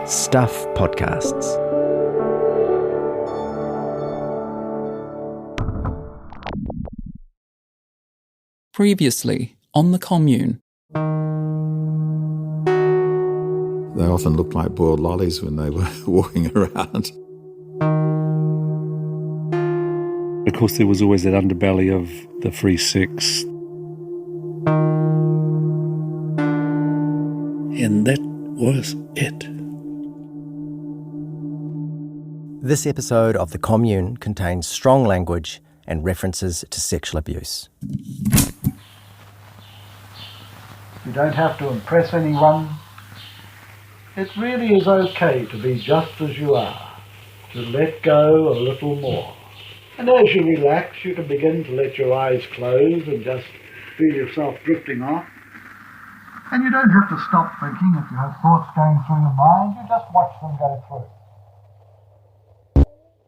Stuff Podcasts. Previously on the Commune. They often looked like boiled lollies when they were walking around. Of course, there was always that underbelly of the Free Six. And that was it. This episode of The Commune contains strong language and references to sexual abuse. You don't have to impress anyone. It really is okay to be just as you are, to let go a little more. And as you relax, you can begin to let your eyes close and just feel yourself drifting off. And you don't have to stop thinking if you have thoughts going through your mind, you just watch them go through.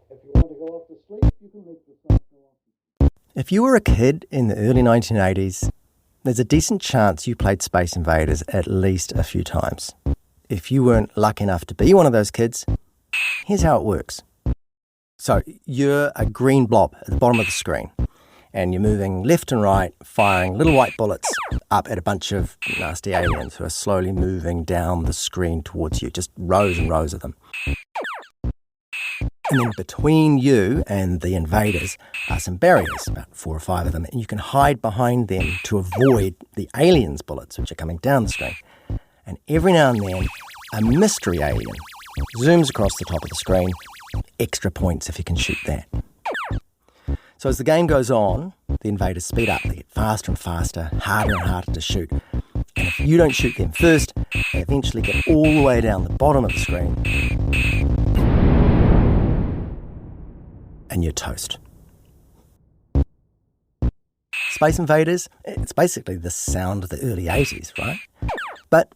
If you want to go off to sleep, you can let yourself go off. If you were a kid in the early 1980s, there's a decent chance you played Space Invaders at least a few times. If you weren't lucky enough to be one of those kids, here's how it works. So you're a green blob at the bottom of the screen, and you're moving left and right, firing little white bullets up at a bunch of nasty aliens who are slowly moving down the screen towards you, just rows and rows of them. And then between you and the invaders are some barriers, about 4 or 5 of them, and you can hide behind them to avoid the aliens' bullets, which are coming down the screen. And every now and then, a mystery alien zooms across the top of the screen. Extra points if you can shoot that. So as the game goes on, the invaders speed up. They get faster and faster, harder and harder to shoot. And if you don't shoot them first, they eventually get all the way down the bottom of the screen. And you're toast. Space Invaders, it's basically the sound of the early 80s, right? But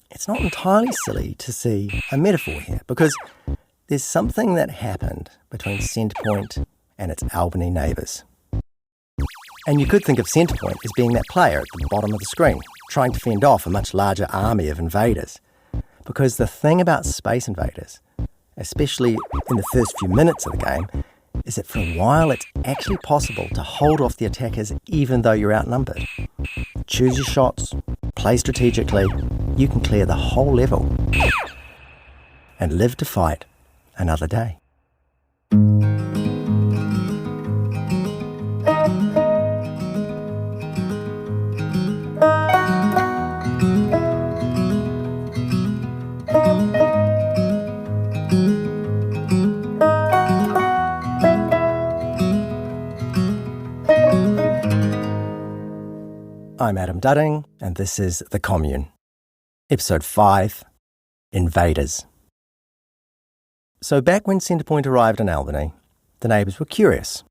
it's not entirely silly to see a metaphor here, because there's something that happened between Centrepoint and its Albany neighbours. And you could think of Centrepoint as being that player at the bottom of the screen, trying to fend off a much larger army of invaders. Because the thing about Space Invaders, especially in the first few minutes of the game, is that for a while it's actually possible to hold off the attackers even though you're outnumbered. Choose your shots, play strategically, you can clear the whole level and live to fight another day. I'm Adam Dudding, and this is The Commune. Episode 5, Invaders. So back when Centrepoint arrived in Albany, the neighbours were curious,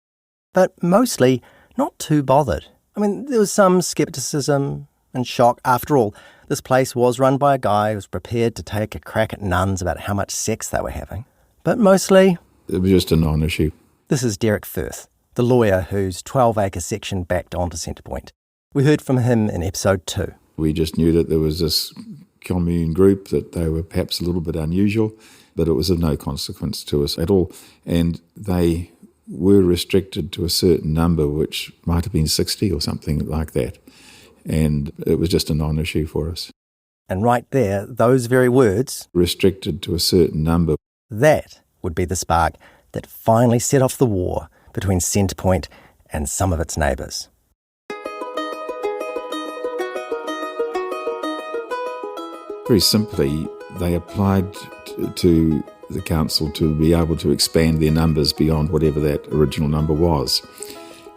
but mostly not too bothered. I mean, there was some scepticism and shock. After all, this place was run by a guy who was prepared to take a crack at nuns about how much sex they were having. But mostly, It was just a non-issue. this is Derek Firth, the lawyer whose 12-acre section backed onto Centrepoint. We heard from him in episode 2. We just knew that there was this commune group, that they were perhaps a little bit unusual, but it was of no consequence to us at all. And they were restricted to a certain number, which might have been 60 or something like that. And it was just a non-issue for us. And right there, those very words, Restricted to a certain number. that would be the spark that finally set off the war between Centrepoint and some of its neighbours. Very simply, they applied to the council to be able to expand their numbers beyond whatever that original number was.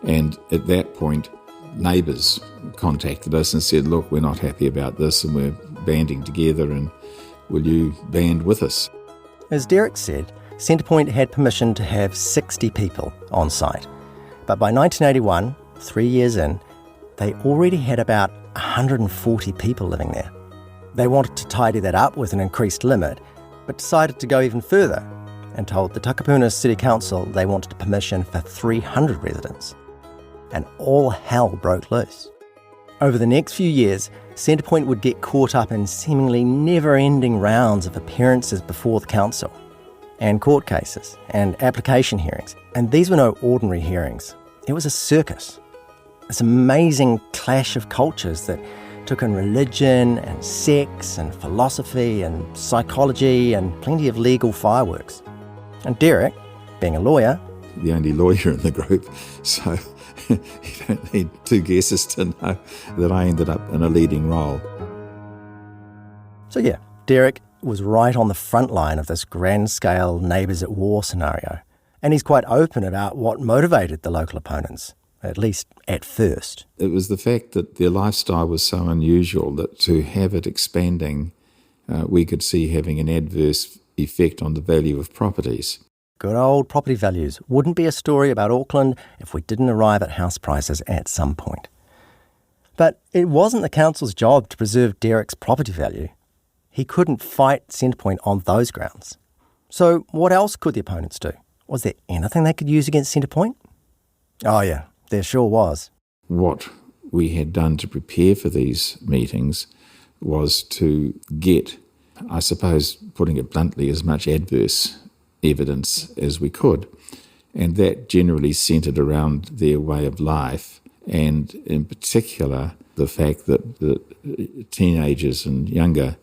And at that point, neighbours contacted us and said, look, we're not happy about this and we're banding together, and will you band with us? As Derek said, Centrepoint had permission to have 60 people on site. But by 1981, 3 years in, they already had about 140 people living there. They wanted to tidy that up with an increased limit, but decided to go even further and told the Takapuna City Council they wanted permission for 300 residents. And all hell broke loose. Over the next few years, Centrepoint would get caught up in seemingly never-ending rounds of appearances before the council, and court cases, and application hearings. And these were no ordinary hearings. It was a circus. This amazing clash of cultures that took in religion and sex and philosophy and psychology and plenty of legal fireworks. And Derek, being a lawyer... The only lawyer in the group, so you don't need two guesses to know that I ended up in a leading role. So yeah, Derek was right on the front line of this grand-scale neighbours at war scenario. And he's quite open about what motivated the local opponents, at least at first. It was the fact that their lifestyle was so unusual that to have it expanding, we could see having an adverse effect on the value of properties. Good old property values. Wouldn't be a story about Auckland if we didn't arrive at house prices at some point. But it wasn't the council's job to preserve Derek's property value. He couldn't fight Centrepoint on those grounds. So what else could the opponents do? Was there anything they could use against Centrepoint? Oh yeah, there sure was. What we had done to prepare for these meetings was to get, I suppose, putting it bluntly, as much adverse evidence as we could. And that generally centred around their way of life, and in particular the fact that the teenagers and younger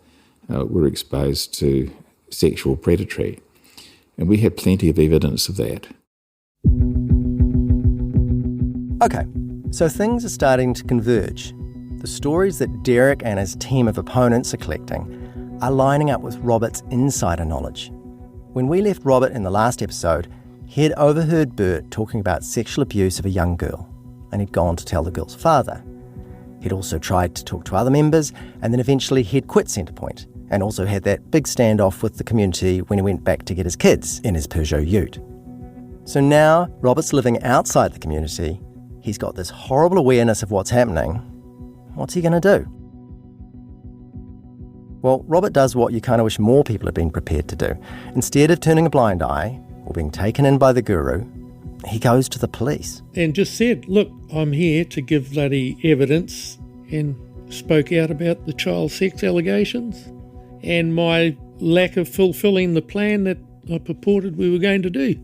were exposed to sexual predatory. And we had plenty of evidence of that. Okay, so things are starting to converge. The stories that Derek and his team of opponents are collecting are lining up with Robert's insider knowledge. When we left Robert in the last episode, he had overheard Bert talking about sexual abuse of a young girl, and he'd gone to tell the girl's father. He'd also tried to talk to other members, and then eventually he'd quit Centrepoint, and also had that big standoff with the community when he went back to get his kids in his Peugeot ute. So now Robert's living outside the community. He's got this horrible awareness of what's happening. What's he going to do? Well, Robert does what you kind of wish more people had been prepared to do. Instead of turning a blind eye or being taken in by the guru, he goes to the police. And just said, look, I'm here to give bloody evidence, and spoke out about the child sex allegations and my lack of fulfilling the plan that I purported we were going to do.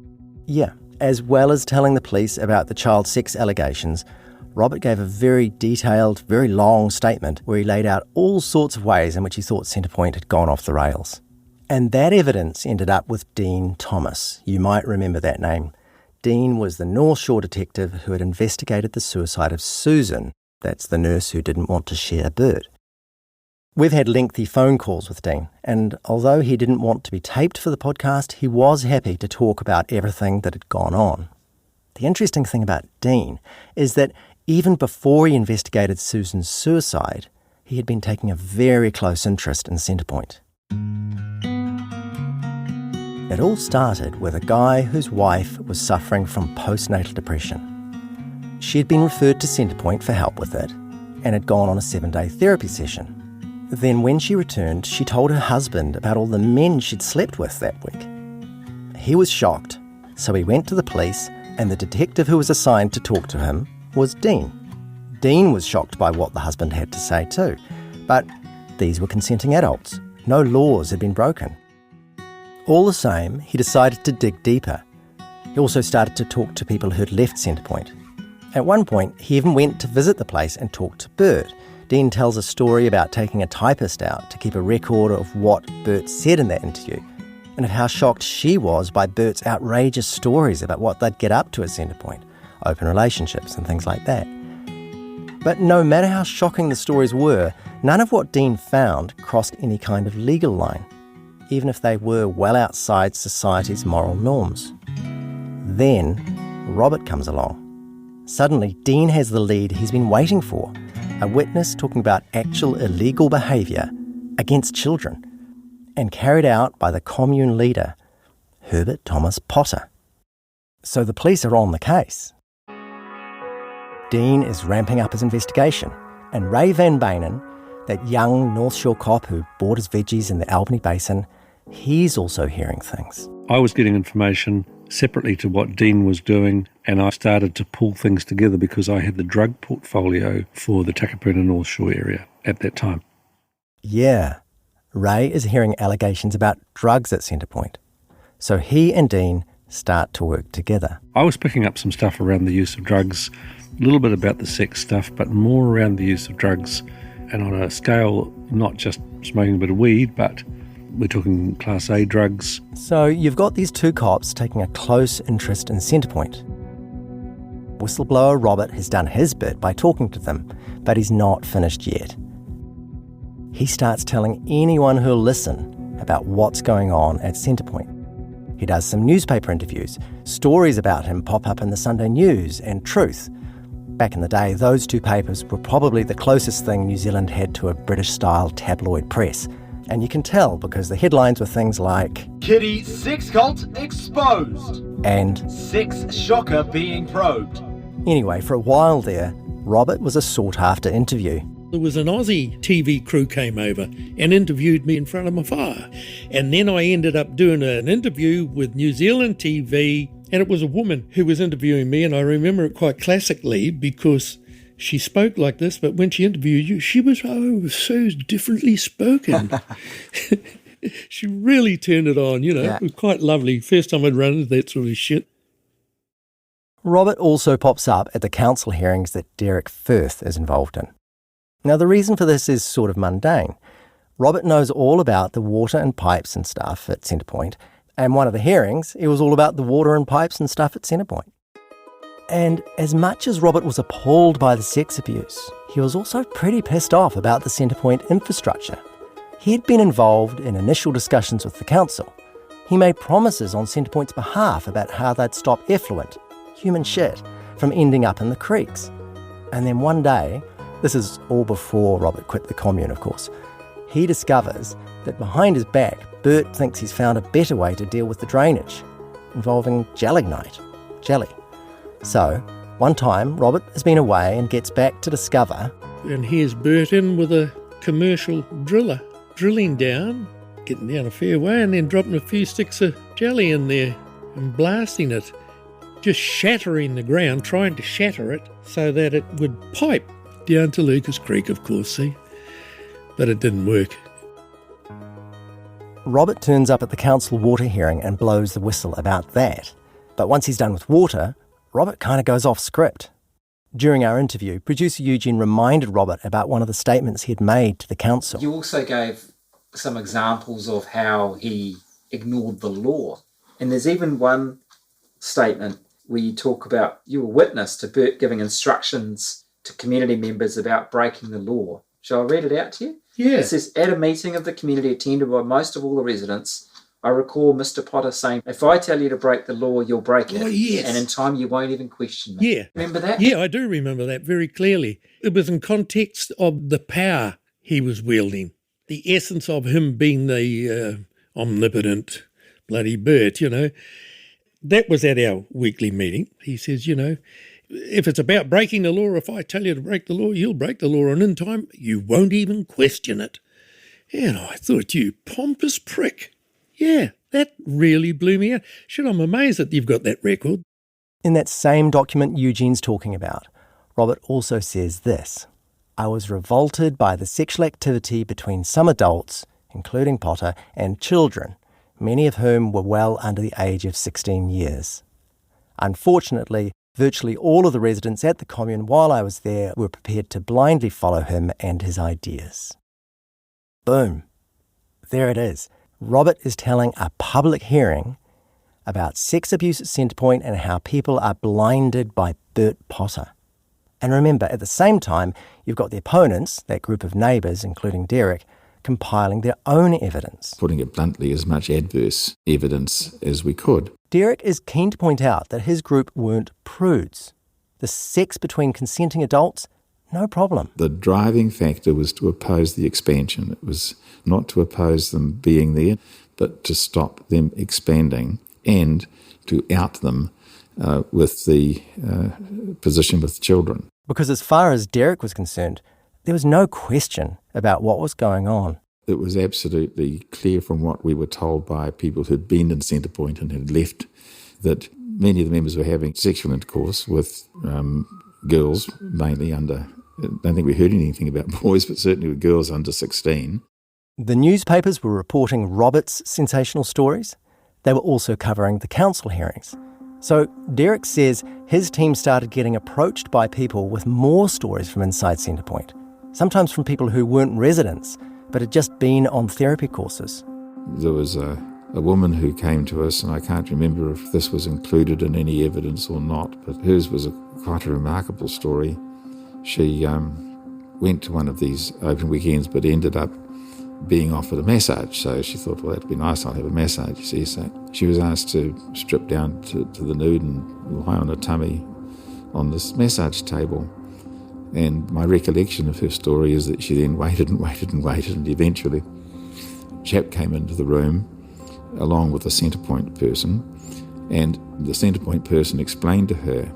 Yeah, as well as telling the police about the child sex allegations, Robert gave a very detailed, very long statement where he laid out all sorts of ways in which he thought Centrepoint had gone off the rails. And that evidence ended up with Dean Thomas. You might remember that name. Dean was the North Shore detective who had investigated the suicide of Suzanne. That's the nurse who didn't want to share Bert. We've had lengthy phone calls with Dean, and although he didn't want to be taped for the podcast, he was happy to talk about everything that had gone on. The interesting thing about Dean is that even before he investigated Suzanne's suicide, he had been taking a very close interest in Centrepoint. It all started with a guy whose wife was suffering from postnatal depression. She had been referred to Centrepoint for help with it and had gone on a 7-day therapy session. Then when she returned, she told her husband about all the men she'd slept with that week. He was shocked, so he went to the police, and the detective who was assigned to talk to him was Dean. Dean was shocked by what the husband had to say too, but these were consenting adults. No laws had been broken. All the same, he decided to dig deeper. He also started to talk to people who'd left Centrepoint. At one point, he even went to visit the place and talk to Bert. Dean tells a story about taking a typist out to keep a record of what Bert said in that interview, and of how shocked she was by Bert's outrageous stories about what they'd get up to at Centrepoint, open relationships and things like that. But no matter how shocking the stories were, none of what Dean found crossed any kind of legal line, even if they were well outside society's moral norms. Then Robert comes along. Suddenly, Dean has the lead he's been waiting for, a witness talking about actual illegal behaviour against children, and carried out by the Commune leader, Herbert Thomas Potter. So the police are on the case. Dean is ramping up his investigation, and Ray Van Bainen, that young North Shore cop who bought his veggies in the Albany Basin, he's also hearing things. I was getting information separately to what Dean was doing, and I started to pull things together because I had the drug portfolio for the Takapuna North Shore area. at that time. Yeah. Ray is hearing allegations about drugs at Centrepoint. So he and Dean start to work together. I was picking up some stuff around the use of drugs, a little bit about the sex stuff, but more around the use of drugs, and on a scale not just smoking a bit of weed, but we're talking Class A drugs. So you've got these two cops taking a close interest in Centrepoint. Whistleblower Robert has done his bit by talking to them, but he's not finished yet. He starts telling anyone who'll listen about what's going on at Centrepoint. He does some newspaper interviews. Stories about him pop up in the Sunday News and Truth. Back in the day, those two papers were probably the closest thing New Zealand had to a British-style tabloid press. And you can tell because the headlines were things like Kitty sex cult exposed and sex shocker being probed. Anyway, for a while there, Robert was a sought-after interview. There was an Aussie TV crew came over and interviewed me in front of my fire. And then I ended up doing an interview with New Zealand TV, and it was a woman who was interviewing me, and I remember it quite classically because she spoke like this, but when she interviewed you, she was so differently spoken. She really turned it on, Yeah. It was quite lovely. First time I'd run into that sort of shit. Robert also pops up at the council hearings that Derek Firth is involved in. Now, the reason for this is sort of mundane. Robert knows all about the water and pipes and stuff at Centrepoint, and one of the hearings, it was all about the water and pipes and stuff at Centrepoint. And as much as Robert was appalled by the sex abuse, he was also pretty pissed off about the Centrepoint infrastructure. He had been involved in initial discussions with the council. He made promises on Centrepoint's behalf about how they'd stop effluent, human shit, from ending up in the creeks. And then one day, this is all before Robert quit the Commune, of course, he discovers that behind his back, Bert thinks he's found a better way to deal with the drainage, involving gelignite, jelly. So, one time, Robert has been away and gets back to discover... And here's Bert in with a commercial driller, drilling down, getting down a fair way, and then dropping a few sticks of jelly in there and blasting it, just shattering the ground, trying to shatter it so that it would pipe down to Lucas Creek, of course, see? But it didn't work. Robert turns up at the council water hearing and blows the whistle about that. But once he's done with water, Robert kind of goes off script. During our interview, producer Eugene reminded Robert about one of the statements he'd made to the council. You also gave some examples of how he ignored the law. And there's even one statement where you talk about you were witness to Bert giving instructions to community members about breaking the law. Shall I read it out to you? Yeah. It says, at a meeting of the community attended by most of all the residents, I recall Mr. Potter saying, if I tell you to break the law, you'll break it. Oh, yes. And in time, you won't even question me. Yeah. Remember that? Yeah, I do remember that very clearly. It was in context of the power he was wielding, the essence of him being the omnipotent bloody Bert, That was at our weekly meeting. He says, if it's about breaking the law, if I tell you to break the law, you'll break the law, and in time, you won't even question it. And I thought, you pompous prick. Yeah, that really blew me out. Shit, I'm amazed that you've got that record. In that same document Eugene's talking about, Robert also says this: I was revolted by the sexual activity between some adults, including Potter, and children, many of whom were well under the age of 16 years. Unfortunately, virtually all of the residents at the Commune while I was there were prepared to blindly follow him and his ideas. Boom. There it is. Robert is telling a public hearing about sex abuse at Centrepoint and how people are blinded by Bert Potter. And remember, at the same time, you've got the opponents, that group of neighbours, including Derek, compiling their own evidence. Putting it bluntly, as much adverse evidence as we could. Derek is keen to point out that his group weren't prudes. The sex between consenting adults, no problem. The driving factor was to oppose the expansion. It was not to oppose them being there, but to stop them expanding and to out them with the position with children. Because as far as Derek was concerned, there was no question about what was going on. It was absolutely clear from what we were told by people who'd been in Centrepoint and had left that many of the members were having sexual intercourse with girls, mainly under I don't think we heard anything about boys, but certainly with girls under 16. The newspapers were reporting Robert's sensational stories. They were also covering the council hearings. So Derek says his team started getting approached by people with more stories from inside Centrepoint, sometimes from people who weren't residents, but had just been on therapy courses. There was a woman who came to us, and I can't remember if this was included in any evidence or not, but hers was quite a remarkable story. She went to one of these open weekends, but ended up being offered a massage. So she thought, well, that'd be nice, I'll have a massage, you see. So she was asked to strip down to the nude and lie on her tummy on this massage table. And my recollection of her story is that she then waited and waited and waited, and eventually a chap came into the room along with a Centrepoint person, and the Centrepoint person explained to her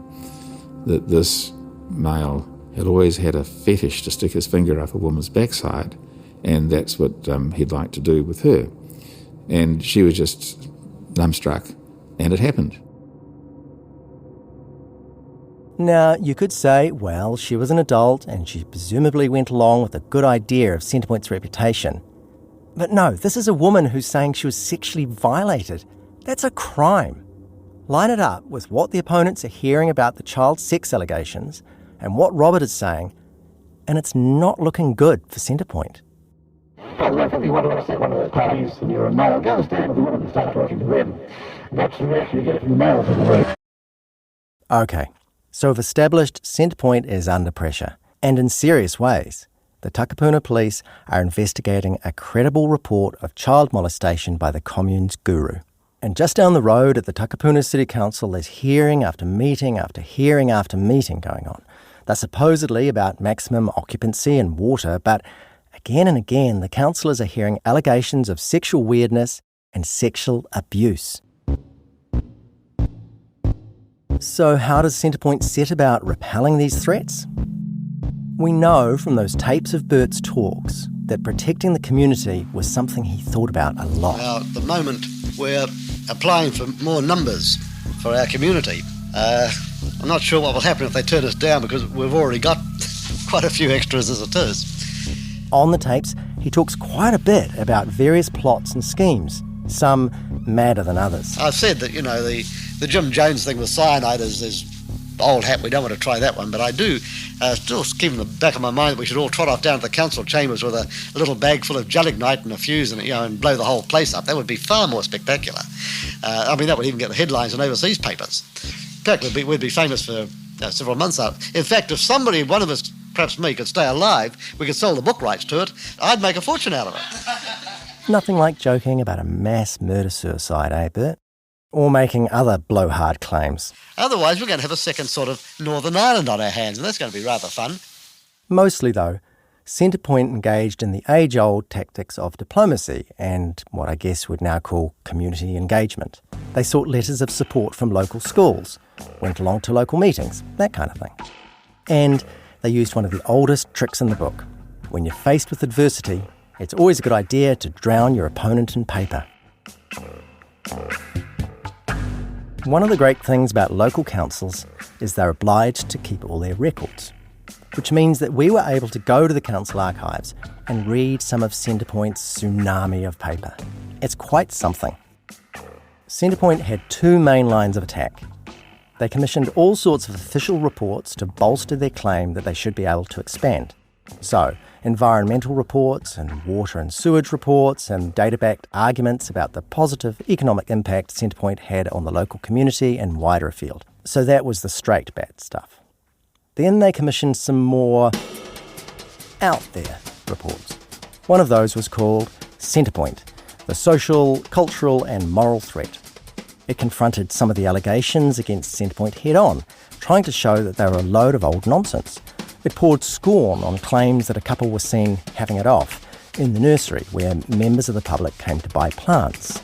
that this male had always had a fetish to stick his finger up a woman's backside, and that's what he'd like to do with her. And she was just dumbstruck, and it happened. Now, you could say, well, she was an adult and she presumably went along with a good idea of Centrepoint's reputation. But no, this is a woman who's saying she was sexually violated. That's a crime. Line it up with what the opponents are hearing about the child sex allegations and what Robert is saying, and it's not looking good for Centrepoint. Well, I think you want to upset one of the parties and you're a male, go stand with the woman and start talking to them. That's the reaction you get from the male in the room. Okay, so we've established Centrepoint is under pressure, and in serious ways. The Takapuna police are investigating a credible report of child molestation by the Commune's guru. And just down the road at the Takapuna City Council, there's hearing after meeting after hearing after meeting going on. They're supposedly about maximum occupancy and water, but again and again, the councillors are hearing allegations of sexual weirdness and sexual abuse. So how does Centrepoint set about repelling these threats? We know from those tapes of Bert's talks that protecting the community was something he thought about a lot. Now, at the moment, we're applying for more numbers for our community. I'm not sure what will happen if they turn us down, because we've already got quite a few extras as it is. On the tapes, he talks quite a bit about various plots and schemes, some madder than others. I've said that, the Jim Jones thing with cyanide is old hat. We don't want to try that one, but I do still keep in the back of my mind that we should all trot off down to the council chambers with a little bag full of gelignite and a fuse in it, and blow the whole place up. That would be far more spectacular. That would even get the headlines in overseas papers. In fact, we'd be famous for several months out. In fact, if one of us, perhaps me, could stay alive, we could sell the book rights to it, I'd make a fortune out of it. Nothing like joking about a mass murder-suicide, eh, Bert? Or making other blowhard claims. Otherwise, we're going to have a second sort of Northern Ireland on our hands, and that's going to be rather fun. Mostly, though, Centrepoint engaged in the age-old tactics of diplomacy and what I guess we'd now call community engagement. They sought letters of support from local schools, went along to local meetings, that kind of thing. And they used one of the oldest tricks in the book. When you're faced with adversity, it's always a good idea to drown your opponent in paper. One of the great things about local councils is they're obliged to keep all their records, which means that we were able to go to the council archives and read some of Centrepoint's tsunami of paper. It's quite something. Centrepoint had two main lines of attack. They commissioned all sorts of official reports to bolster their claim that they should be able to expand. So, environmental reports and water and sewage reports and data-backed arguments about the positive economic impact Centrepoint had on the local community and wider afield. So that was the straight bad stuff. Then they commissioned some more out there reports. One of those was called Centrepoint, the social, cultural and moral threat. It confronted some of the allegations against Centrepoint head-on, trying to show that they were a load of old nonsense. It poured scorn on claims that a couple were seen having it off in the nursery where members of the public came to buy plants.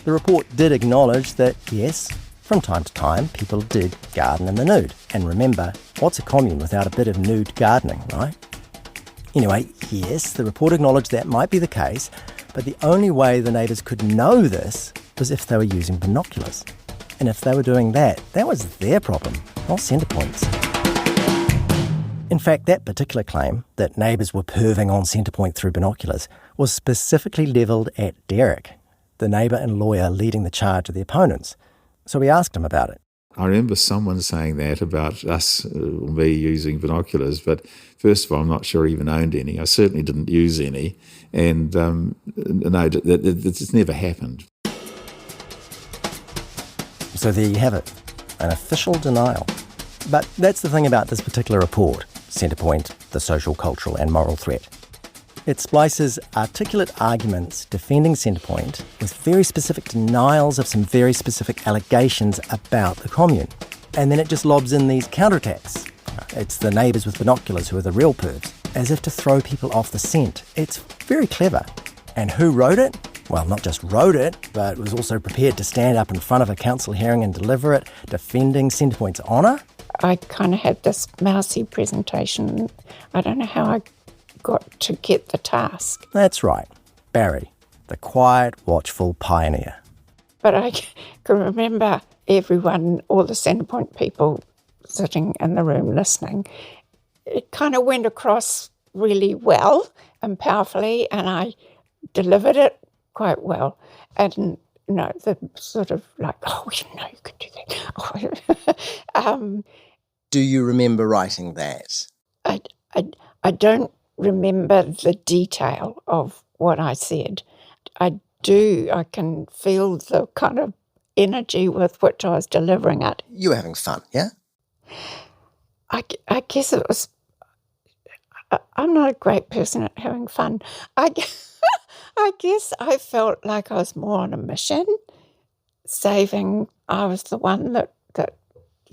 The report did acknowledge that, yes, from time to time, people did garden in the nude. And remember, what's a commune without a bit of nude gardening, right? Anyway, yes, the report acknowledged that might be the case, but the only way the neighbours could know this was if they were using binoculars. And if they were doing that, that was their problem, not Centrepoint's. In fact, that particular claim, that neighbours were perving on Centrepoint through binoculars, was specifically levelled at Derek, the neighbour and lawyer leading the charge of the opponents. So we asked him about it. I remember someone saying that about us, me using binoculars, but first of all, I'm not sure I even owned any. I certainly didn't use any, and no, it's never happened. So there you have it, an official denial. But that's the thing about this particular report, Centrepoint, the social, cultural and moral threat. It splices articulate arguments defending Centrepoint with very specific denials of some very specific allegations about the Commune. And then it just lobs in these counterattacks. It's the neighbours with binoculars who are the real pervs, as if to throw people off the scent. It's very clever. And who wrote it? Well, not just wrote it, but was also prepared to stand up in front of a council hearing and deliver it, defending Centrepoint's honour. I kind of had this mousy presentation. I don't know how I got to get the task. That's right, Barry, the quiet, watchful pioneer. But I can remember everyone, all the Centrepoint people sitting in the room listening. It kind of went across really well and powerfully, and I delivered it quite well. And the sort of like, oh, we didn't know you could do that. Do you remember writing that? I don't remember the detail of what I said. I can feel the kind of energy with which I was delivering it. You were having fun, yeah? I guess it was... I'm not a great person at having fun. I guess I felt like I was more on a mission, saving... I was the one that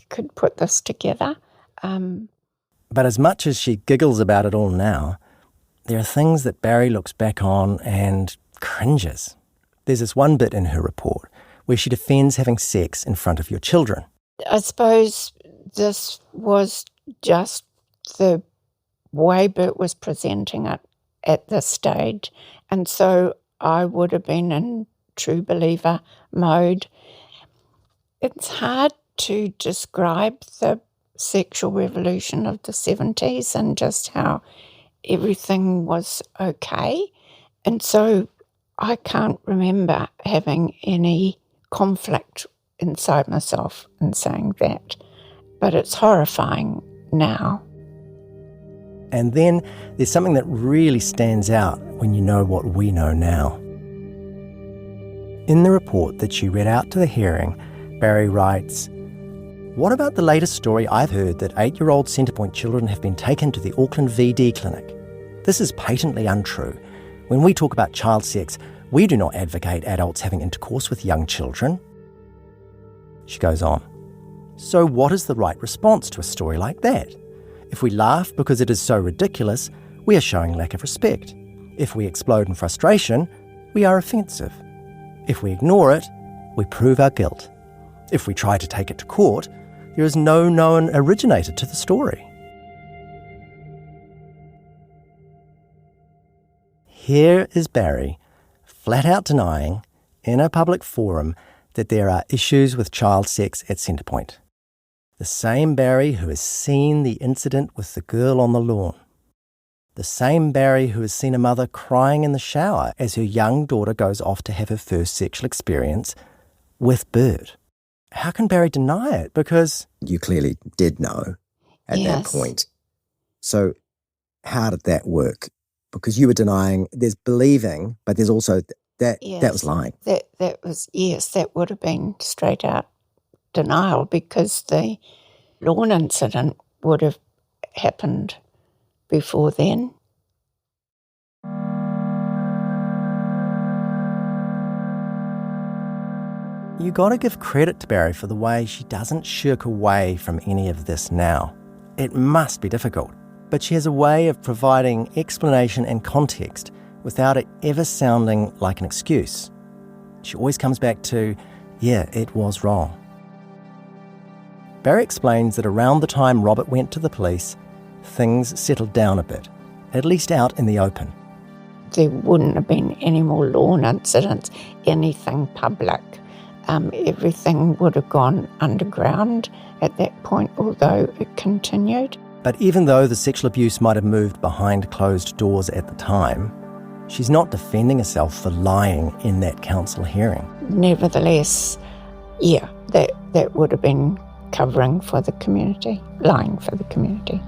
could put this together. But as much as she giggles about it all now, there are things that Barry looks back on and cringes. There's this one bit in her report where she defends having sex in front of your children. I suppose this was just the way Bert was presenting it at this stage, and so I would have been in true believer mode. It's hard to describe the sexual revolution of the 70s and just how everything was okay. And so I can't remember having any conflict inside myself in saying that. But it's horrifying now. And then there's something that really stands out when you know what we know now. In the report that she read out to the hearing, Barry writes, "What about the latest story I've heard that 8-year-old Centrepoint children have been taken to the Auckland VD clinic? This is patently untrue. When we talk about child sex, we do not advocate adults having intercourse with young children." She goes on, "So what is the right response to a story like that? If we laugh because it is so ridiculous, we are showing lack of respect. If we explode in frustration, we are offensive. If we ignore it, we prove our guilt. If we try to take it to court, there is no known originator to the story." Here is Barry, flat out denying, in a public forum, that there are issues with child sex at Centrepoint. The same Barry who has seen the incident with the girl on the lawn. The same Barry who has seen a mother crying in the shower as her young daughter goes off to have her first sexual experience with Bert. How can Barry deny it? Because... You clearly did know at that point. So how did that work? Because you were denying, there's believing, but there's also that was lying. That would have been straight out denial, because the lawn incident would have happened before then. You got to give credit to Barry for the way she doesn't shirk away from any of this now. It must be difficult, but she has a way of providing explanation and context without it ever sounding like an excuse. She always comes back to, yeah, it was wrong. Barry explains that around the time Robert went to the police, things settled down a bit, at least out in the open. There wouldn't have been any more lawn incidents, anything public. Everything would have gone underground at that point, although it continued. But even though the sexual abuse might have moved behind closed doors at the time, she's not defending herself for lying in that council hearing. Nevertheless, yeah, that would have been covering for the community, lying for the community.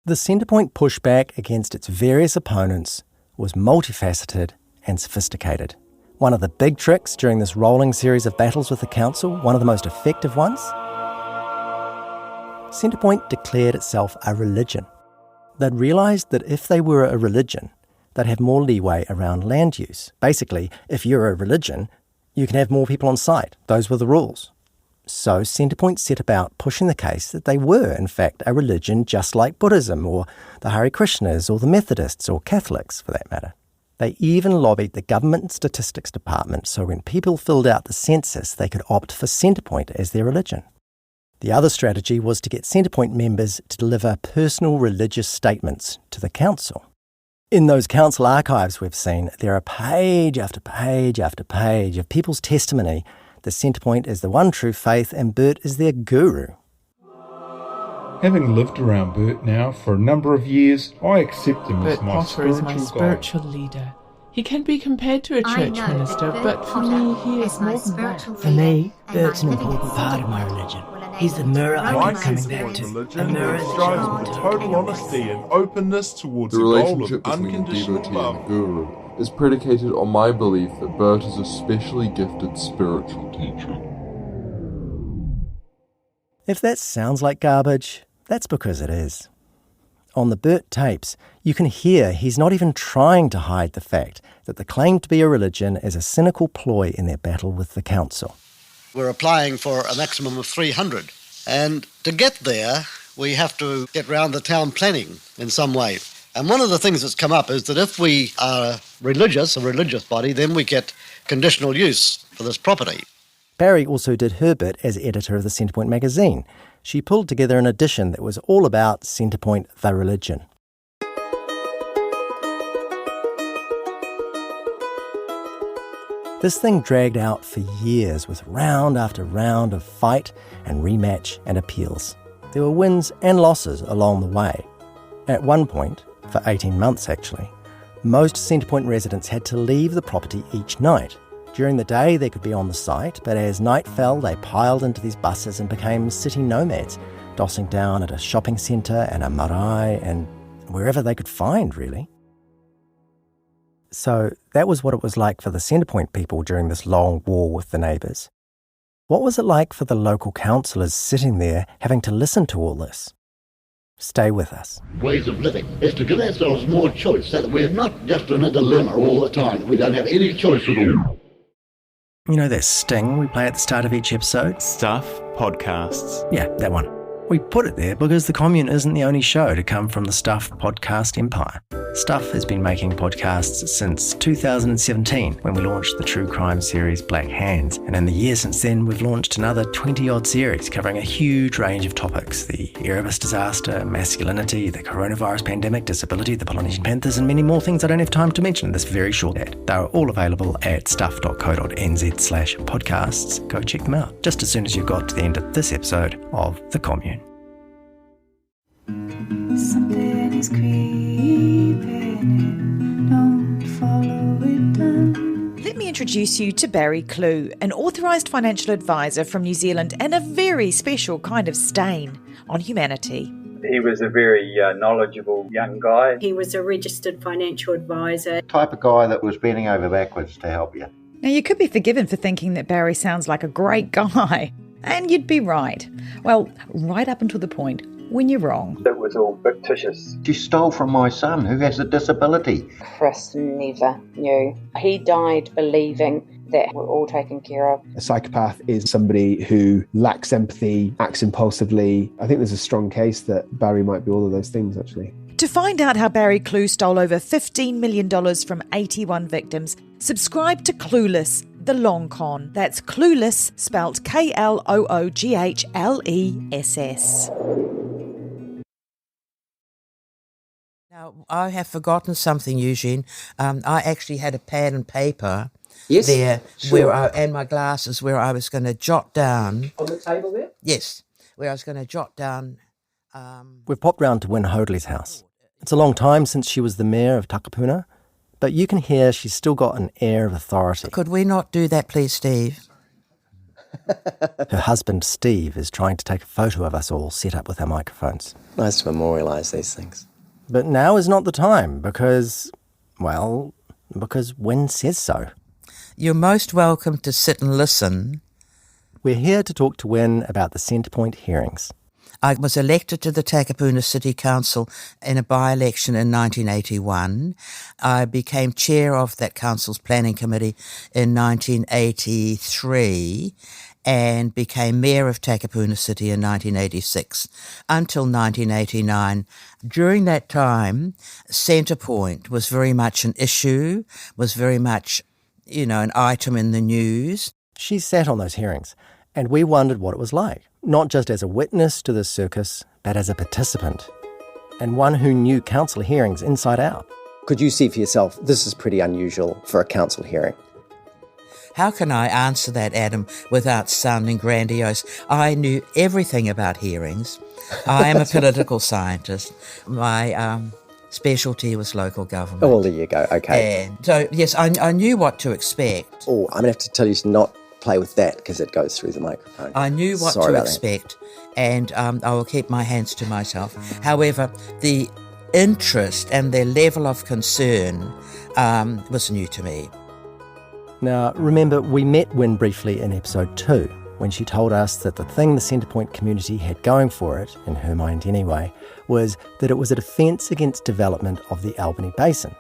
The Centrepoint pushback against its various opponents was multifaceted and sophisticated. One of the big tricks during this rolling series of battles with the council, one of the most effective ones, Centrepoint declared itself a religion. They'd realised that if they were a religion, they'd have more leeway around land use. Basically, if you're a religion, you can have more people on site. Those were the rules. So Centrepoint set about pushing the case that they were, in fact, a religion just like Buddhism or the Hare Krishnas or the Methodists or Catholics, for that matter. They even lobbied the government statistics department so when people filled out the census, they could opt for Centrepoint as their religion. The other strategy was to get Centrepoint members to deliver personal religious statements to the council. In those council archives we've seen, there are page after page after page of people's testimony that Centrepoint is the one true faith and Bert is their guru. Having lived around Bert now for a number of years, I accept him as my spiritual leader. He can be compared to a church minister, but for me, he is more than that. For me, Bert's an important part of my religion. He's the mirror I keep coming back to. A mirror that strives with total honesty and openness towards the goal of relationship between the unconditional devotee love. and the guru is predicated on my belief that Bert is a specially gifted spiritual teacher. If that sounds like garbage, that's because it is. On the Bert tapes, you can hear he's not even trying to hide the fact that the claim to be a religion is a cynical ploy in their battle with the council. We're applying for a maximum of 300. And to get there, we have to get round the town planning in some way. And one of the things that's come up is that if we are a religious body, then we get conditional use for this property. Barry also did her bit as editor of the Centrepoint magazine. She pulled together an edition that was all about Centrepoint, the religion. This thing dragged out for years with round after round of fight and rematch and appeals. There were wins and losses along the way. At one point, for 18 months actually, most Centrepoint residents had to leave the property each night. During the day they could be on the site, but as night fell they piled into these buses and became city nomads, dossing down at a shopping centre and a marae and wherever they could find, really. So that was what it was like for the Centrepoint people during this long war with the neighbours. What was it like for the local councillors sitting there having to listen to all this? Stay with us. Ways of living is to give ourselves more choice so that we're not just in a dilemma all the time. We don't have any choice at all. You know that sting we play at the start of each episode? Stuff Podcasts. Yeah, that one. We put it there because the Commune isn't the only show to come from the Stuff podcast empire. Stuff has been making podcasts since 2017 when we launched the true crime series Black Hands. And in the year since then, we've launched another 20-odd series covering a huge range of topics. The Erebus disaster, masculinity, the coronavirus pandemic, disability, the Polynesian Panthers, and many more things I don't have time to mention in this very short ad. They are all available at stuff.co.nz/podcasts. Go check them out just as soon as you've got to the end of this episode of The Commune. Something is creeping in, don't follow it down. Let me introduce you to Barry Clue, an authorised financial advisor from New Zealand and a very special kind of stain on humanity. He was a very knowledgeable young guy. He was a registered financial advisor. Type of guy that was bending over backwards to help you. Now, you could be forgiven for thinking that Barry sounds like a great guy, and you'd be right. Well, right up until the point when you're wrong. It was all fictitious. She stole from my son who has a disability. Chris never knew. He died believing that we're all taken care of. A psychopath is somebody who lacks empathy, acts impulsively. I think there's a strong case that Barry might be all of those things, actually. To find out how Barry Clue stole over $15 million from 81 victims, subscribe to Clueless, the long con. That's Clueless, spelt KLOOGHLESS. Now, I have forgotten something, Eugene. I actually had a pad and paper, Yes, there, sure. and my glasses, where I was going to jot down. On the table there? Yes, where I was going to jot down. We've popped round to Wyn Hoadley's house. It's a long time since she was the mayor of Takapuna, but you can hear she's still got an air of authority. Could we not do that, please, Steve? Her husband, Steve, is trying to take a photo of us all set up with our microphones. Nice to memorialise these things. But now is not the time because Wyn says so. You're most welcome to sit and listen. We're here to talk to Wyn about the Centrepoint hearings. I was elected to the Takapuna City Council in a by-election in 1981. I became chair of that council's planning committee in 1983 and became mayor of Takapuna City in 1986 until 1989. During that time, Centrepoint was very much an issue, was very much, an item in the news. She sat on those hearings, and we wondered what it was like, not just as a witness to this circus, but as a participant, and one who knew council hearings inside out. Could you see for yourself, this is pretty unusual for a council hearing? How can I answer that, Adam, without sounding grandiose? I knew everything about hearings. I am a political scientist. My specialty was local government. Oh, well, there you go. Okay. And so, yes, I knew what to expect. Oh, I'm going to have to tell you to not play with that because it goes through the microphone. I knew what to expect, and I will keep my hands to myself. However, the interest and their level of concern was new to me. Now, remember, we met Wyn briefly in episode 2, when she told us that the thing the Centrepoint community had going for it, in her mind anyway, was that it was a defence against development of the Albany Basin.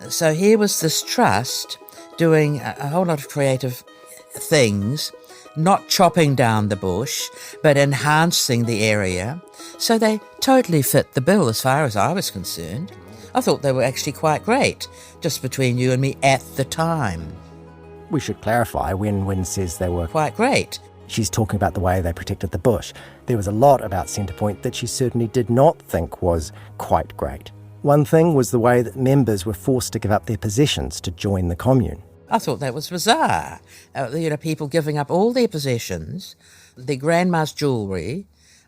So here was this trust doing a whole lot of creative things, not chopping down the bush, but enhancing the area. So they totally fit the bill as far as I was concerned. I thought they were actually quite great, just between you and me at the time. We should clarify when Wyn says they were quite great. She's talking about the way they protected the bush. There was a lot about Centrepoint that she certainly did not think was quite great. One thing was the way that members were forced to give up their possessions to join the Commune. I thought that was bizarre. People giving up all their possessions, their grandma's jewellery.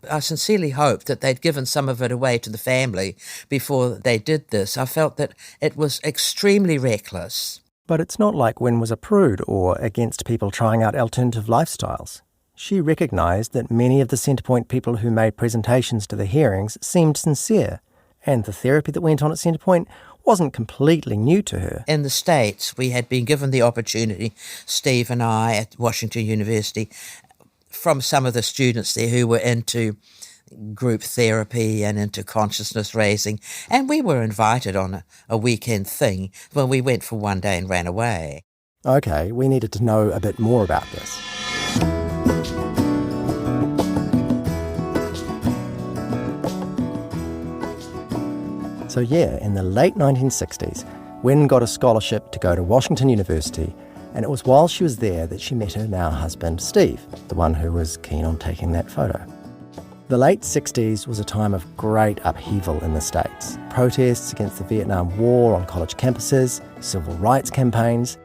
I sincerely hoped that they'd given some of it away to the family before they did this. I felt that it was extremely reckless. But it's not like Wyn was a prude or against people trying out alternative lifestyles. She recognised that many of the Centrepoint people who made presentations to the hearings seemed sincere, and the therapy that went on at Centrepoint wasn't completely new to her. In the States, we had been given the opportunity, Steve and I, at Washington University, from some of the students there who were into group therapy and into consciousness raising, and we were invited on a weekend thing when we went for one day and ran away. Okay, we needed to know a bit more about this. So yeah, in the late 1960s, Wyn got a scholarship to go to Washington University, and it was while she was there that she met her now husband, Steve, the one who was keen on taking that photo. The late 60s was a time of great upheaval in the States. Protests against the Vietnam War on college campuses, civil rights campaigns,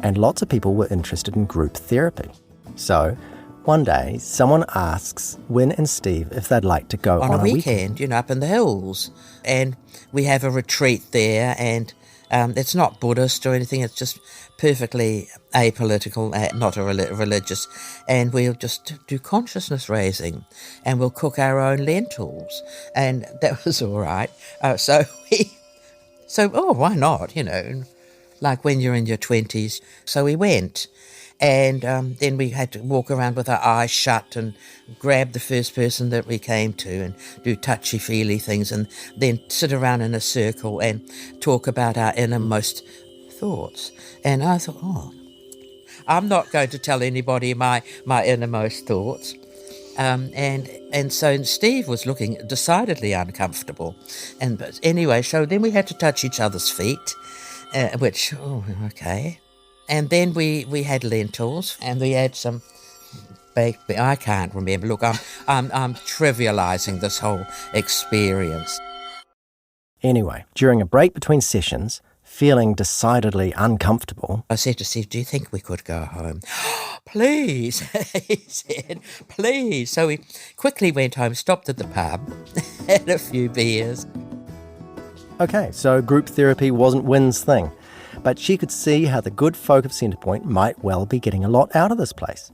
and lots of people were interested in group therapy. So, one day, someone asks Wyn and Steve if they'd like to go on a weekend. Up in the hills. And we have a retreat there, and it's not Buddhist or anything, it's just perfectly apolitical, not a religious, and we'll just do consciousness raising, and we'll cook our own lentils, and that was all right. So why not, like when you're in your 20s. So we went, and then we had to walk around with our eyes shut and grab the first person that we came to and do touchy-feely things, and then sit around in a circle and talk about our innermost thoughts. And I thought, I'm not going to tell anybody my innermost thoughts. And so Steve was looking decidedly uncomfortable. But anyway, so then we had to touch each other's feet, which, okay. And then we had lentils, and we had some baked. I can't remember. Look, I'm trivialising this whole experience. Anyway, during a break between sessions, feeling decidedly uncomfortable. I said to Steve, do you think we could go home? Please, he said, please. So we quickly went home, stopped at the pub, had a few beers. Okay, so group therapy wasn't Wynn's thing, but she could see how the good folk of Centrepoint might well be getting a lot out of this place.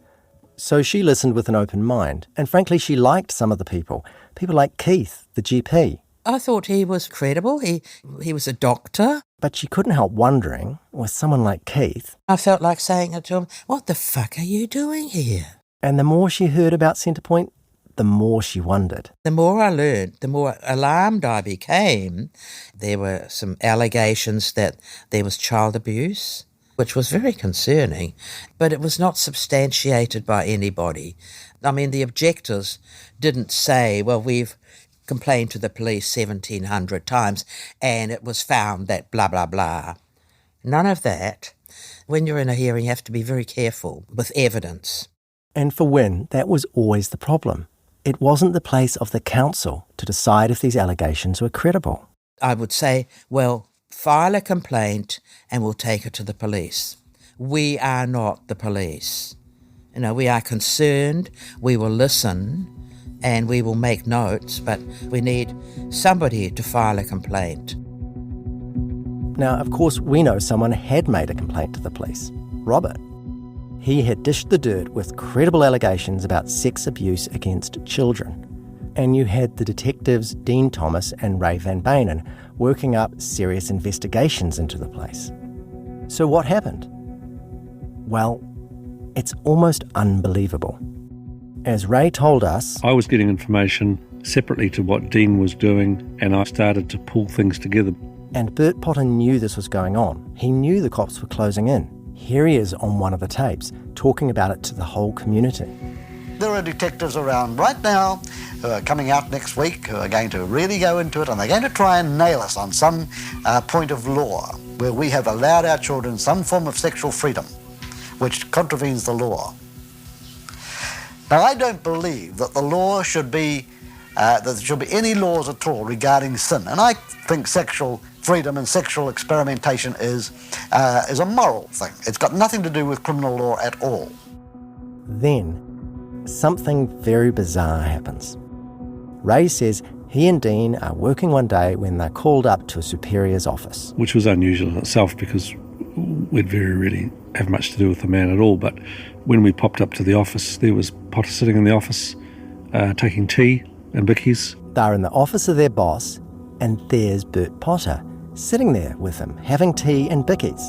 So she listened with an open mind, and frankly she liked some of the people like Keith, the GP. I thought he was credible. He was a doctor. But she couldn't help wondering, with someone like Keith... I felt like saying to him, what the fuck are you doing here? And the more she heard about Centrepoint, the more she wondered. The more I learned, the more alarmed I became. There were some allegations that there was child abuse, which was very concerning, but it was not substantiated by anybody. I mean, the objectors didn't say, well, we've complained to the police 1,700 times and it was found that blah, blah, blah. None of that. When you're in a hearing, you have to be very careful with evidence. And for Wynn, that was always the problem. It wasn't the place of the council to decide if these allegations were credible. I would say, well, file a complaint and we'll take it to the police. We are not the police. You know, we are concerned, we will listen, and we will make notes, but we need somebody to file a complaint. Now, of course, we know someone had made a complaint to the police. Robert. He had dished the dirt with credible allegations about sex abuse against children. And you had the detectives Dean Thomas and Ray Van Benen working up serious investigations into the place. So what happened? Well, it's almost unbelievable. As Ray told us... I was getting information separately to what Dean was doing, and I started to pull things together. And Bert Potter knew this was going on. He knew the cops were closing in. Here he is on one of the tapes, talking about it to the whole community. There are detectives around right now who are coming out next week who are going to really go into it, and they're going to try and nail us on some point of law where we have allowed our children some form of sexual freedom, which contravenes the law. Now, I don't believe that the law should be, that there should be any laws at all regarding sin. And I think sexual freedom and sexual experimentation is a moral thing. It's got nothing to do with criminal law at all. Then, something very bizarre happens. Ray says he and Dean are working one day when they're called up to a superior's office. Which was unusual in itself because we'd very rarely have much to do with the man at all. But when we popped up to the office, there was Potter sitting in the office, taking tea and bickies. They're in the office of their boss, and there's Bert Potter sitting there with him, having tea and bickies.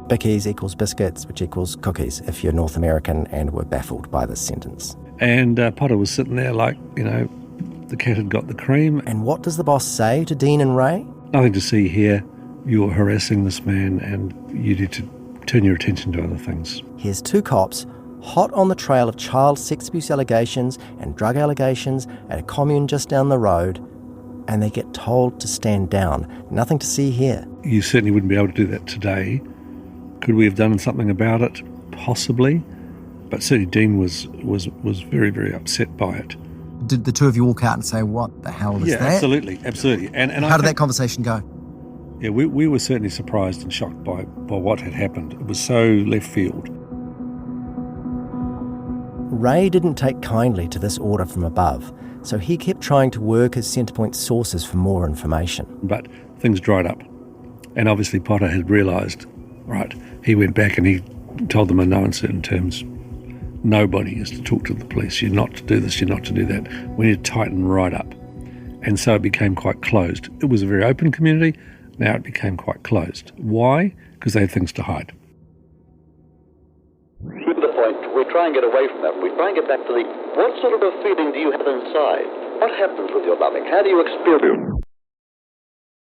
Bickies equals biscuits, which equals cookies, if you're North American and were baffled by this sentence. And Potter was sitting there like, you know, the cat had got the cream. And what does the boss say to Dean and Ray? Nothing to see here. You're harassing this man and you need to turn your attention to other things. Here's two cops hot on the trail of child sex abuse allegations and drug allegations at a commune just down the road, and they get told to stand down. Nothing to see here. You certainly wouldn't be able to do that today. Could we have done something about it? Possibly. But certainly Dean was very, very upset by it. Did the two of you walk out and say, what the hell is that? Yeah, absolutely. And how did that conversation go? Yeah, we were certainly surprised and shocked by what had happened. It was so left field. Ray didn't take kindly to this order from above, so he kept trying to work his Centrepoint sources for more information. But things dried up. And obviously Potter had realised, right, he went back and he told them in no uncertain terms, nobody is to talk to the police. You're not to do this, you're not to do that. We need to tighten right up. And so it became quite closed. It was a very open community. Now it became quite closed. Why? Because they had things to hide. To the point, we try and get away from that. We try and get back to the, what sort of a feeling do you have inside? What happens with your loving? How do you experience?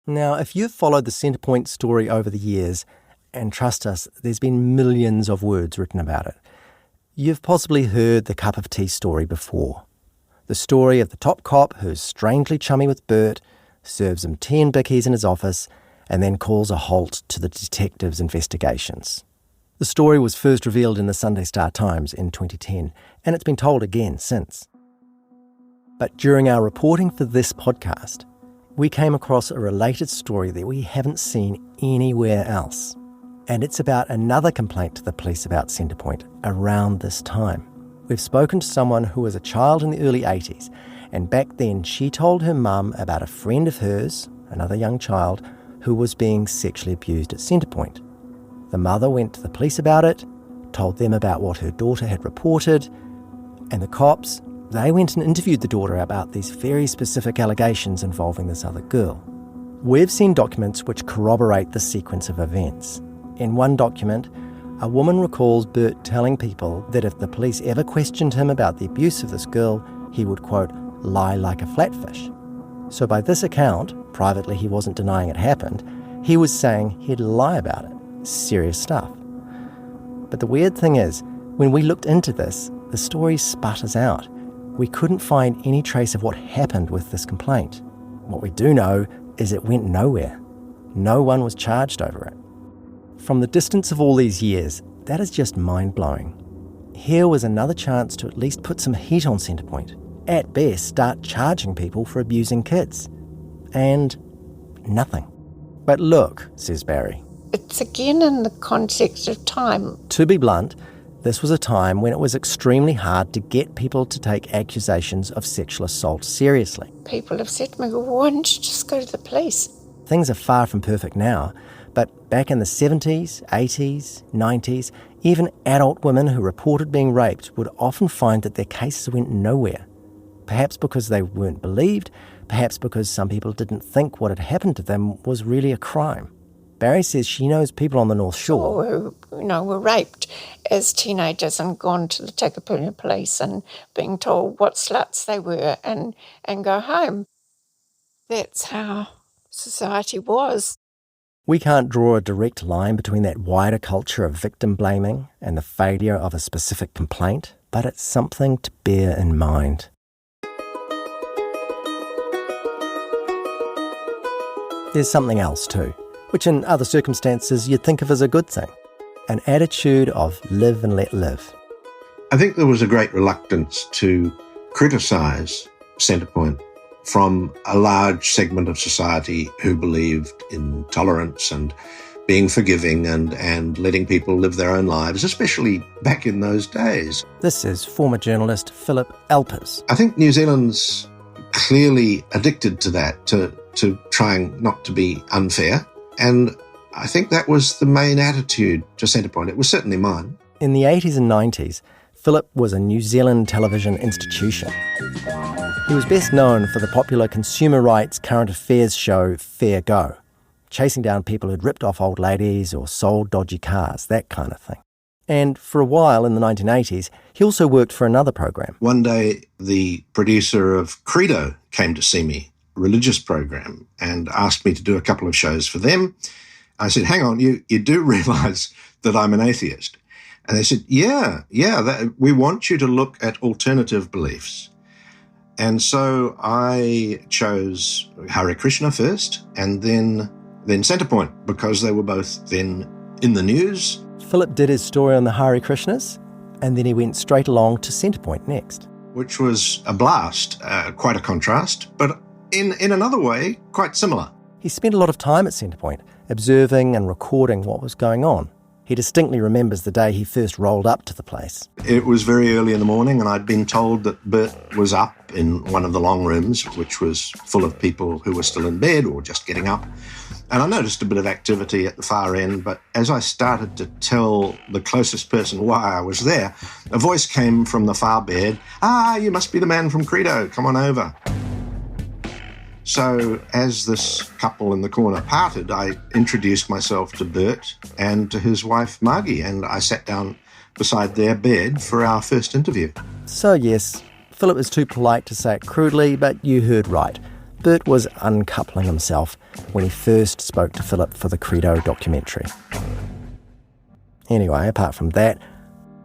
Now, if you've followed the Centrepoint story over the years, and trust us, there's been millions of words written about it, you've possibly heard the cup of tea story before. The story of the top cop who's strangely chummy with Bert, serves him tea and bickies in his office, and then calls a halt to the detectives' investigations. The story was first revealed in the Sunday Star Times in 2010, and it's been told again since. But during our reporting for this podcast, we came across a related story that we haven't seen anywhere else. And it's about another complaint to the police about Centrepoint around this time. We've spoken to someone who was a child in the early 80s, and back then she told her mum about a friend of hers, another young child, who was being sexually abused at Centrepoint. The mother went to the police about it, told them about what her daughter had reported, and the cops, they went and interviewed the daughter about these very specific allegations involving this other girl. We've seen documents which corroborate the sequence of events. In one document, a woman recalls Bert telling people that if the police ever questioned him about the abuse of this girl, he would, quote, lie like a flatfish. So by this account, privately he wasn't denying it happened, he was saying he'd lie about it. Serious stuff. But the weird thing is, when we looked into this, the story sputters out. We couldn't find any trace of what happened with this complaint. What we do know is it went nowhere. No one was charged over it. From the distance of all these years, that is just mind-blowing. Here was another chance to at least put some heat on Centrepoint. At best, start charging people for abusing kids. And nothing. But look, says Barry. It's again in the context of time. To be blunt, this was a time when it was extremely hard to get people to take accusations of sexual assault seriously. People have said to me, well, why don't you just go to the police? Things are far from perfect now, but back in the 70s, 80s, 90s, even adult women who reported being raped would often find that their cases went nowhere. Perhaps because they weren't believed, perhaps because some people didn't think what had happened to them was really a crime. Barry says she knows people on the North Shore who, were raped as teenagers and gone to the Takapuna police and being told what sluts they were and go home. That's how society was. We can't draw a direct line between that wider culture of victim blaming and the failure of a specific complaint, but it's something to bear in mind. There's something else too, which in other circumstances you'd think of as a good thing. An attitude of live and let live. I think there was a great reluctance to criticise Centrepoint from a large segment of society who believed in tolerance and being forgiving and letting people live their own lives, especially back in those days. This is former journalist Philip Alpers. I think New Zealand's clearly addicted to that, to trying not to be unfair. And I think that was the main attitude to Centrepoint. It was certainly mine. In the 80s and 90s, Philip was a New Zealand television institution. He was best known for the popular consumer rights current affairs show Fair Go, chasing down people who'd ripped off old ladies or sold dodgy cars, that kind of thing. And for a while in the 1980s, he also worked for another program. One day, the producer of Credo came to see me, a religious program, and asked me to do a couple of shows for them. I said, hang on, you do realise that I'm an atheist? And they said, yeah, we want you to look at alternative beliefs. And so I chose Hare Krishna first and then Centrepoint, because they were both then in the news. Philip did his story on the Hare Krishnas, and then he went straight along to Centrepoint next. Which was a blast, quite a contrast, but in another way, quite similar. He spent a lot of time at Centrepoint, observing and recording what was going on. He distinctly remembers the day he first rolled up to the place. It was very early in the morning, and I'd been told that Bert was up in one of the long rooms, which was full of people who were still in bed or just getting up. And I noticed a bit of activity at the far end, but as I started to tell the closest person why I was there, a voice came from the far bed, you must be the man from Credo, come on over. So as this couple in the corner parted, I introduced myself to Bert and to his wife Margie, and I sat down beside their bed for our first interview. So yes, Philip is too polite to say it crudely, but you heard right. Bert was uncoupling himself when he first spoke to Philip for the Credo documentary. Anyway, apart from that,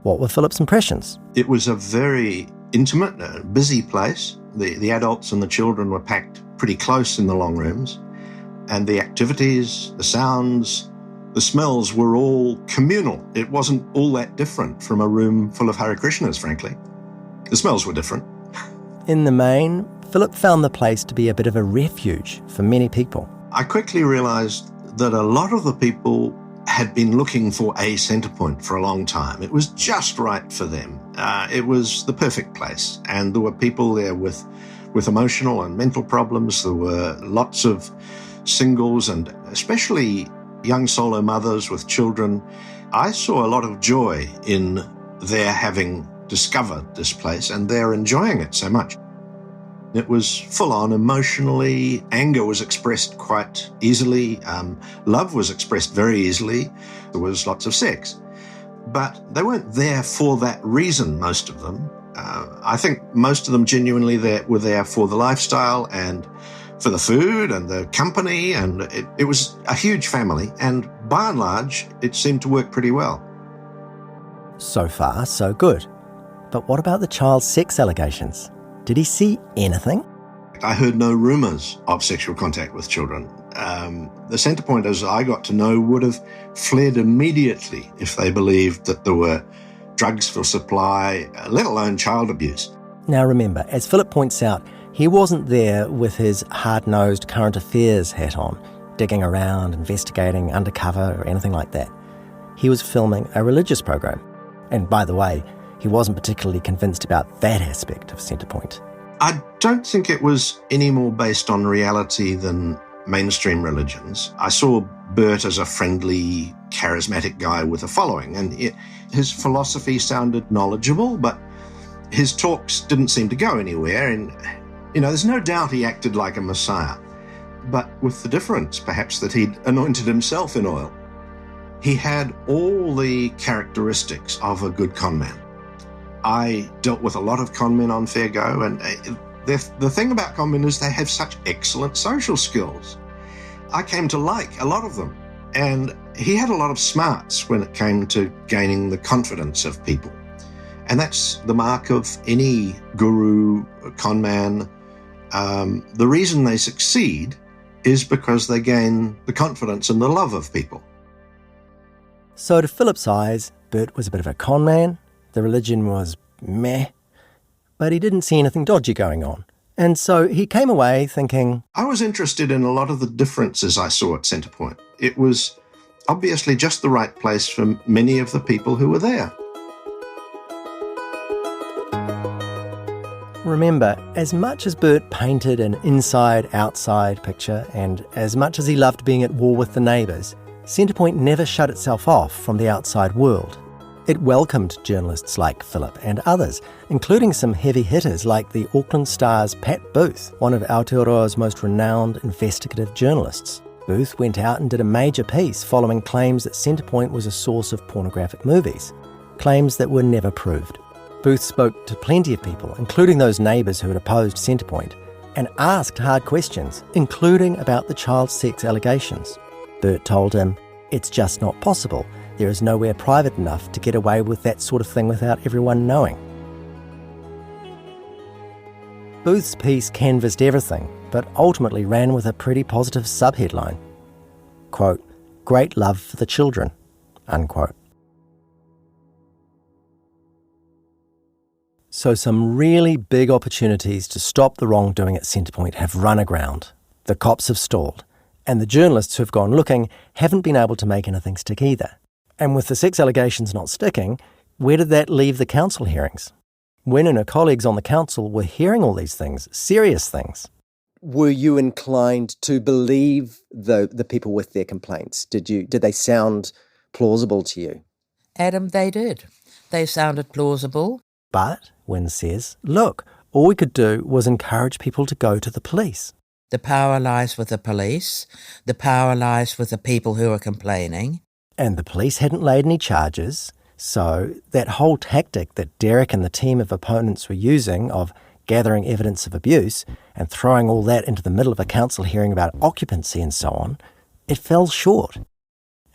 what were Philip's impressions? It was a very intimate, busy place. The adults and the children were packed pretty close in the long rooms, and the activities, the sounds, the smells were all communal. It wasn't all that different from a room full of Hare Krishnas, frankly. The smells were different. In the main, Philip found the place to be a bit of a refuge for many people. I quickly realised that a lot of the people had been looking for a Centrepoint for a long time. It was just right for them. It was the perfect place. And there were people there with emotional and mental problems. There were lots of singles and especially young solo mothers with children. I saw a lot of joy in their having discovered this place and they're enjoying it so much. It was full on emotionally. Anger was expressed quite easily. Love was expressed very easily. There was lots of sex. But they weren't there for that reason, most of them. I think most of them genuinely were there for the lifestyle and for the food and the company, and it was a huge family. And by and large, it seemed to work pretty well. So far, so good. But what about the child sex allegations? Did he see anything? I heard no rumours of sexual contact with children. The Centrepoint, as I got to know, would have fled immediately if they believed that there were drugs for supply, let alone child abuse. Now remember, as Philip points out, he wasn't there with his hard-nosed current affairs hat on, digging around, investigating, undercover, or anything like that. He was filming a religious program. And by the way, he wasn't particularly convinced about that aspect of Centrepoint. I don't think it was any more based on reality than mainstream religions. I saw Bert as a friendly, charismatic guy with a following, and his philosophy sounded knowledgeable, but his talks didn't seem to go anywhere. And, there's no doubt he acted like a messiah, but with the difference, perhaps, that he'd anointed himself in oil. He had all the characteristics of a good conman. I dealt with a lot of conmen on Fair Go, and the thing about conmen is they have such excellent social skills. I came to like a lot of them, and he had a lot of smarts when it came to gaining the confidence of people. And that's the mark of any guru, conman. The reason they succeed is because they gain the confidence and the love of people. So to Philip's eyes, Bert was a bit of a con man. The religion was meh, but he didn't see anything dodgy going on. And so he came away thinking, I was interested in a lot of the differences I saw at Centrepoint. It was obviously just the right place for many of the people who were there. Remember, as much as Bert painted an inside-outside picture, and as much as he loved being at war with the neighbours, Centrepoint never shut itself off from the outside world. It welcomed journalists like Philip and others, including some heavy hitters like the Auckland Star's Pat Booth, one of Aotearoa's most renowned investigative journalists. Booth went out and did a major piece following claims that Centrepoint was a source of pornographic movies, claims that were never proved. Booth spoke to plenty of people, including those neighbours who had opposed Centrepoint, and asked hard questions, including about the child sex allegations. Bert told him, "It's just not possible. There is nowhere private enough to get away with that sort of thing without everyone knowing." Booth's piece canvassed everything, but ultimately ran with a pretty positive subheadline. Quote, "Great love for the children," unquote. So some really big opportunities to stop the wrongdoing at Centrepoint have run aground. The cops have stalled, and the journalists who've gone looking haven't been able to make anything stick either. And with the sex allegations not sticking, where did that leave the council hearings? Wen and her colleagues on the council were hearing all these things, serious things. Were you inclined to believe the people with their complaints? Did they sound plausible to you? Adam, they did. They sounded plausible. But, Wen says, look, all we could do was encourage people to go to the police. The power lies with the police. The power lies with the people who are complaining. And the police hadn't laid any charges, so that whole tactic that Derek and the team of opponents were using of gathering evidence of abuse and throwing all that into the middle of a council hearing about occupancy and so on, it fell short.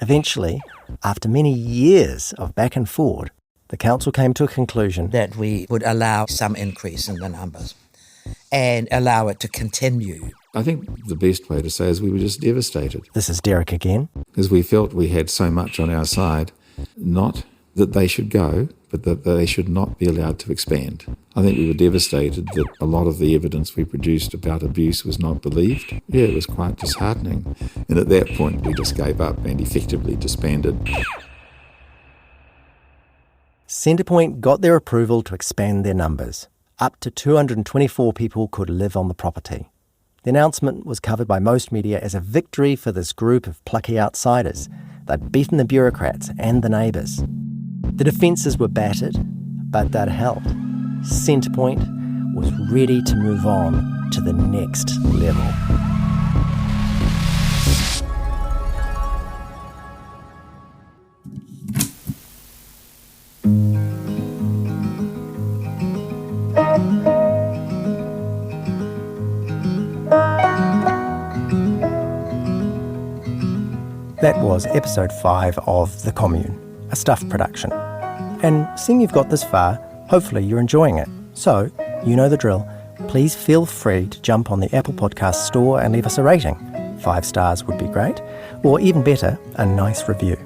Eventually, after many years of back and forward, the council came to a conclusion that we would allow some increase in the numbers and allow it to continue. I think the best way to say is we were just devastated. This is Derek again. Because we felt we had so much on our side, not that they should go, but that they should not be allowed to expand. I think we were devastated that a lot of the evidence we produced about abuse was not believed. Yeah, it was quite disheartening. And at that point, we just gave up and effectively disbanded. Centrepoint got their approval to expand their numbers. Up to 224 people could live on the property. The announcement was covered by most media as a victory for this group of plucky outsiders. They'd beaten the bureaucrats and the neighbours. The defences were battered, but they'd held. Centrepoint was ready to move on to the next level. That was episode 5 of The Commune, a Stuff production. And seeing you've got this far, hopefully you're enjoying it. So, you know the drill. Please feel free to jump on the Apple Podcast store and leave us a rating. 5 stars would be great. Or even better, a nice review.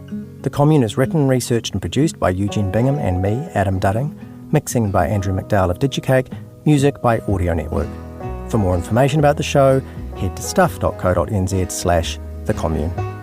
The Commune is written, researched and produced by Eugene Bingham and me, Adam Dudding. Mixing by Andrew McDowall of Digicake. Music by Audio Network. For more information about the show, head to stuff.co.nz/thecommune.